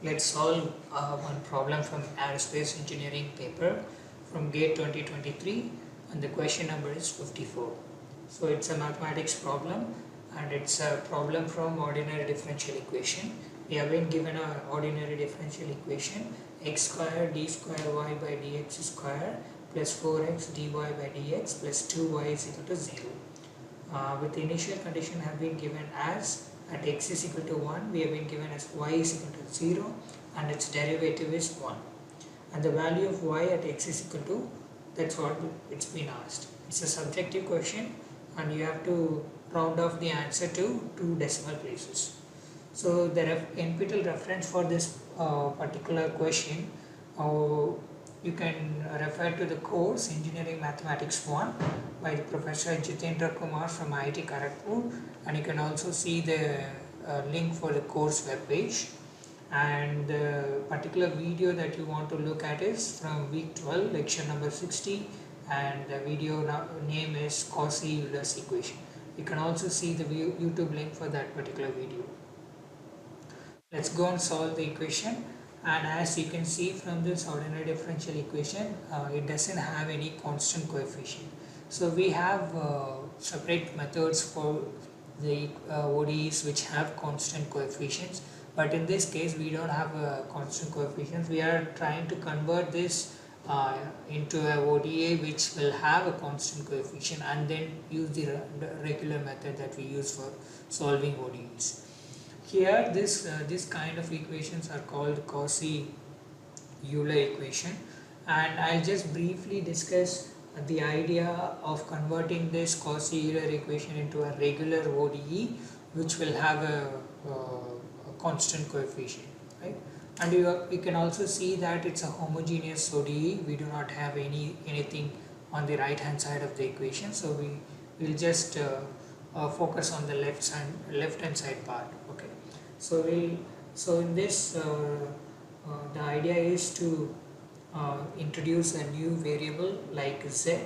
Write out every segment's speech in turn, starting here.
Let's solve one problem from Aerospace Engineering paper from GATE 2023, and the question number is 54. So it's a mathematics problem, and it's a problem from ordinary differential equation. We have been given an ordinary differential equation: x square d square y by dx square plus 4x dy by dx plus 2y is equal to 0. With the initial condition have been given as at x is equal to 1, we have been given as y is equal to 0 and its derivative is 1. And the value of y at x is equal to, that's what it's been asked. It's a subjective question and you have to round off the answer to 2 decimal places. So the NPTEL reference for this particular question, you can refer to the course Engineering Mathematics 1 by the Professor Jitendra Kumar from IIT Kharagpur, and you can also see the link for the course web page. And the particular video that you want to look at is from week 12, lecture number 60, and the video name is Cauchy-Euler's equation. You can also see the YouTube link for that particular video. Let's go and solve the equation. And as you can see from this ordinary differential equation, it doesn't have any constant coefficient. So we have separate methods for the ODEs which have constant coefficients, but in this case we don't have a constant coefficients. We are trying to convert this into a ODA which will have a constant coefficient, and then use the regular method that we use for solving ODEs. Here this kind of equations are called Cauchy-Euler equation, and I'll just briefly discuss the idea of converting this Cauchy-Euler equation into a regular ODE which will have a constant coefficient, right? And you can also see that it's a homogeneous ODE. We do not have anything on the right hand side of the equation, so we will just focus on the left hand side part. Okay, so in this the idea is to introduce a new variable like z.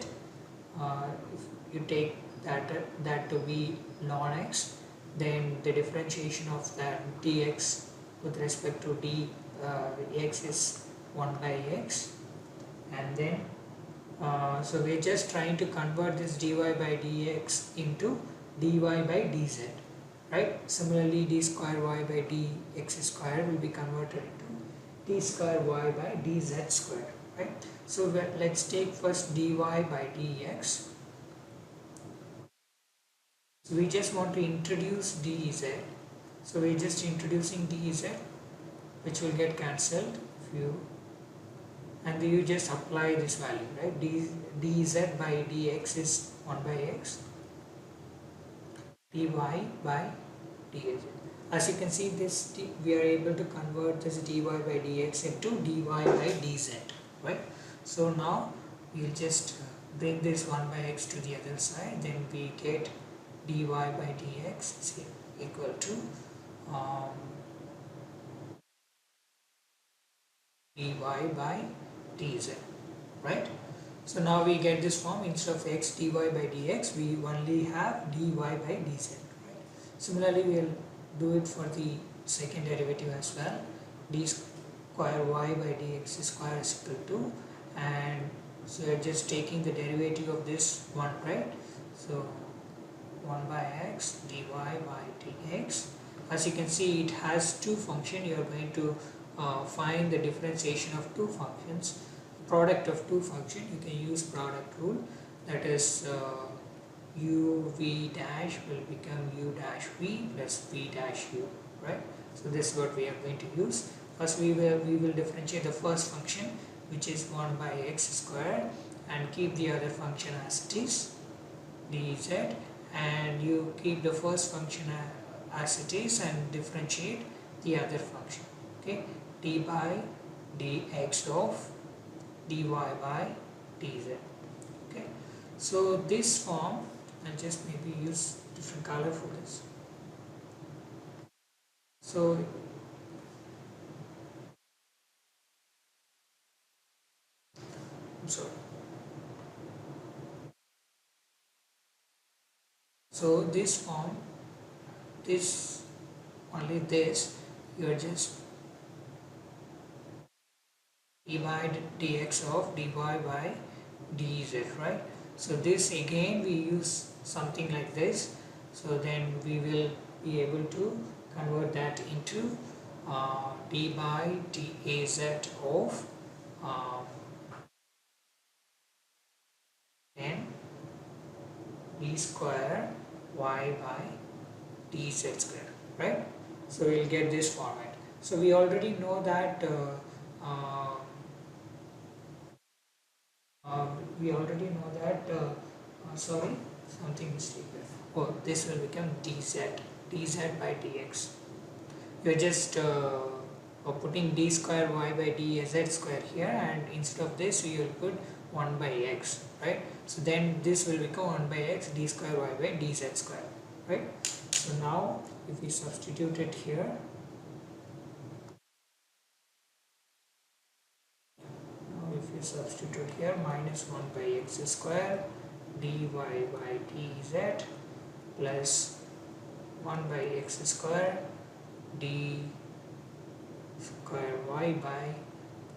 If you take that to be ln x, then the differentiation of that dx with respect to x is 1 by x, and then so we're just trying to convert this dy by dx into dy by dz, right? Similarly, d square y by dx square will be converted into d square y by dz square, right? So let's take first dy by dx. So we just want to introduce dz, so we're just introducing dz, which will get cancelled if you, and you just apply this value, right? dz by dx is 1 by x, dy by dz. As you can see, this we are able to convert this dy by dx into dy by dz, right? So now we'll just bring this 1 by x to the other side, then we get dy by dx is equal to dy by dz, right? So now we get this form. Instead of x dy by dx, we only have dy by dz, right? Similarly, we will do it for the second derivative as well. D square y by dx square is equal to, and so we are just taking the derivative of this one, right? So 1 by x dy by dx. As you can see, it has two functions. You are going to find the differentiation of two functions, product of two functions. You can use product rule, that is u v dash will become u dash v plus v dash u, right? So this is what we are going to use. First we will differentiate the first function, which is 1 by x square, and keep the other function as it is, dz, and you keep the first function as it is and differentiate the other function. Okay, d by dx of dy by dz. Okay, so this form, I'll just maybe use different color for this. So I'm sorry. So this form, this only this, you are just d by dx of dy by dz, right? So this again we use something like this, so then we will be able to convert that into d by daz of uh, n d square y by dz square, right? So we'll get this format. So we already know that uh, uh, we already know that sorry, something mistake there. Oh, this will become dz by dx. You're just putting d square y by dz square here, and instead of this we will put 1 by x, right? So then this will become 1 by x d square y by dz square, right? So now if we substitute it here, now if you substitute here, minus 1 by x square dy by dz plus 1 by x square d square y by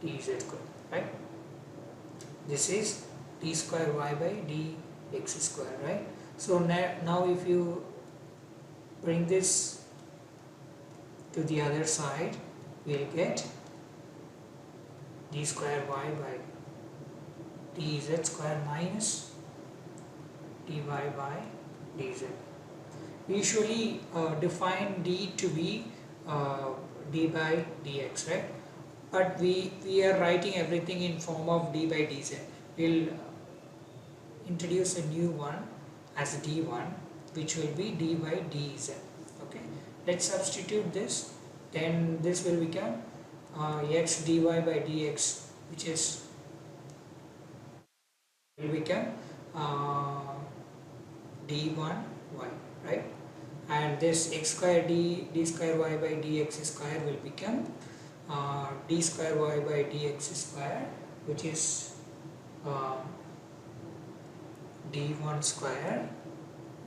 dz square, right? This is d square y by dx square, right? So now if you bring this to the other side, we'll get d square y by dz square minus dy by dz. We usually define d to be d by dx, right? But we are writing everything in form of d by dz. We'll introduce a new one as d1, which will be d by dz. Okay, let's substitute this. Then this will become x dy by dx, which is will become d1y, right? And this x square d square y by dx square will become d square y by dx square, which is d1 square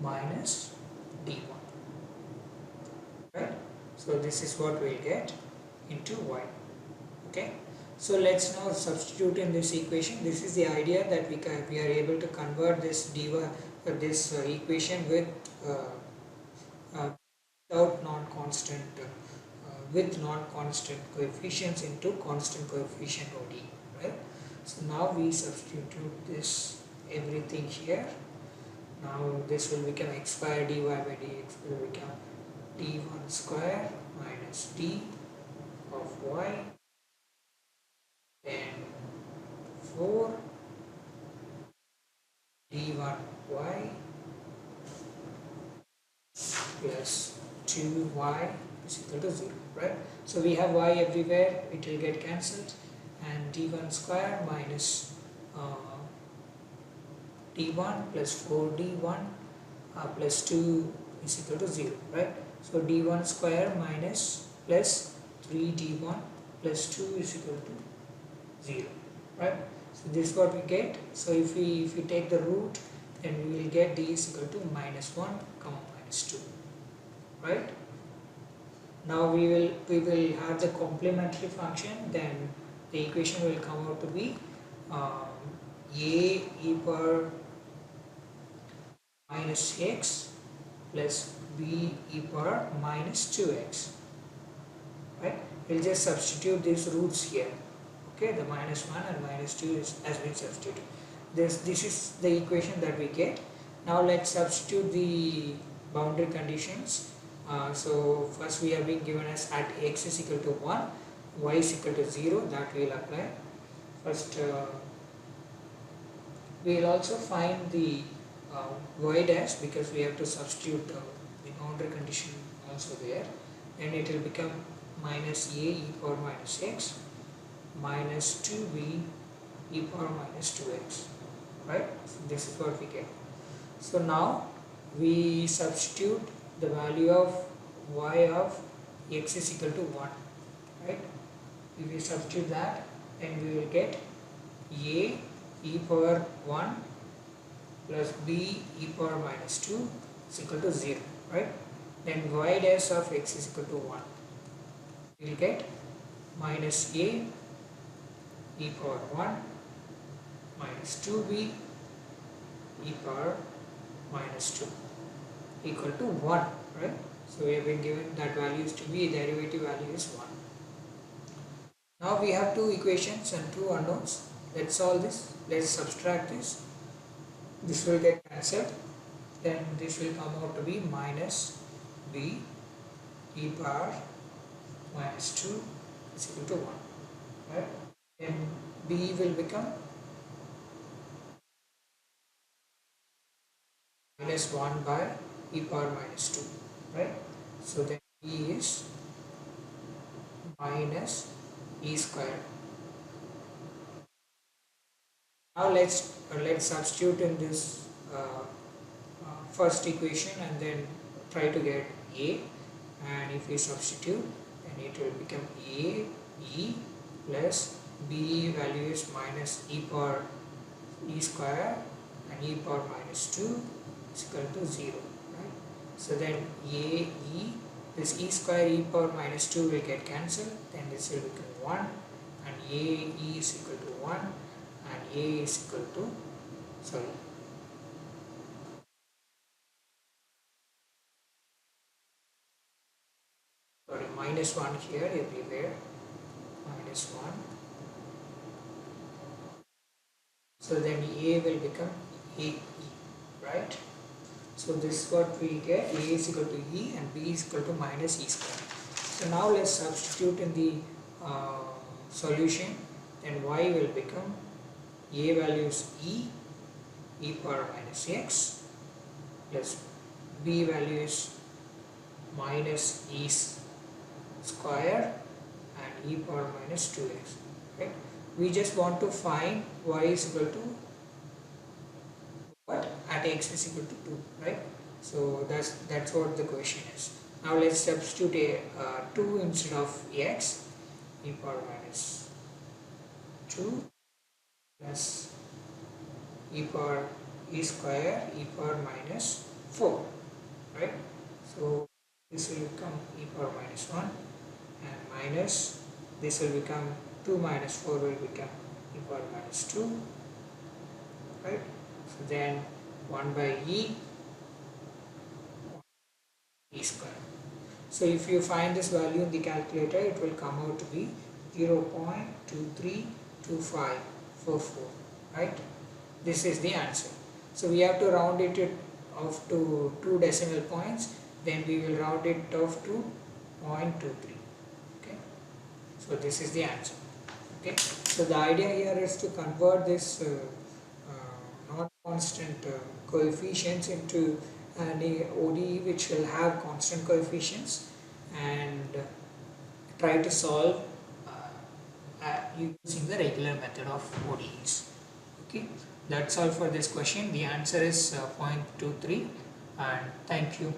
minus d1, right? So this is what we'll get into y. Okay, so let's now substitute in this equation. This is the idea that we are able to convert this this equation with without non-constant with non-constant coefficients into constant coefficient OD, right? So now we substitute this everything here. Now this will become x square dy by dx will become d1 square minus d of y, then 4 d1y plus 2y is equal to 0, right? So we have y everywhere, it will get cancelled, and d1 square minus d1 plus 4d1 plus 2 is equal to 0, right? So d1 square minus plus 3d1 plus 2 is equal to 0, right? So this is what we get. So if we take the root, then we will get d is equal to minus 1 comma minus 2, right? Now we will have the complementary function. Then the equation will come out to be a e power minus x plus b e power minus 2x, right? We'll just substitute these roots here. Okay, the minus 1 and minus 2 has been substituted. This is the equation that we get. Now let's substitute the boundary conditions. So first we have been given as at x is equal to 1, y is equal to 0, that we will apply. First we will also find the y dash, because we have to substitute the boundary condition also there. Then it will become minus a e power minus x minus 2b e power minus 2x, right? So this is what we get. So now we substitute the value of y of x is equal to 1, right? If we substitute that, then we will get a e power 1 plus b e power minus 2 is equal to 0, right? Then y dash of x is equal to 1. We will get minus a e power 1 minus 2b e power minus 2 equal to 1, right? So we have been given that value is to be, derivative value is 1. Now we have two equations and two unknowns. Let's solve this. Let's subtract this. This will get cancelled. Then this will come out to be minus b e power minus 2 is equal to 1. Right? Then b will become minus 1 by e power minus 2. Right? So then b is minus e square. Now let's substitute in this first equation and then try to get a, and if we substitute then it will become a e plus b value is minus e power e square and e power minus 2 is equal to 0, right? So then a e, this e square e power minus 2 will get cancelled, then this will become 1 and a e is equal to 1 and a is equal to minus 1 here everywhere, minus 1. So then a will become ae, right? So this is what we get, a is equal to e and b is equal to minus e square. So now let's substitute in the solution, then y will become, a value is e power minus x plus b value is minus e square and e power minus 2x, right? We just want to find y is equal to what at x is equal to 2, right? So that's what the question is. Now let's substitute a 2 instead of x, e power minus 2 plus e power e square e power minus 4, right? So this will become e power minus 1 and minus, this will become 2 minus 4 will become e power minus 2, right? So then 1 by e square. So if you find this value in the calculator, it will come out to be 0.232544, right? This is the answer. So we have to round it off to 2 decimal points, then we will round it off to 0.23. Okay, so this is the answer. Okay, so the idea here is to convert this non-constant coefficients into an ODE which will have constant coefficients, and try to solve using the regular method of ODEs. Okay, that's all for this question. The answer is 0.23, and thank you.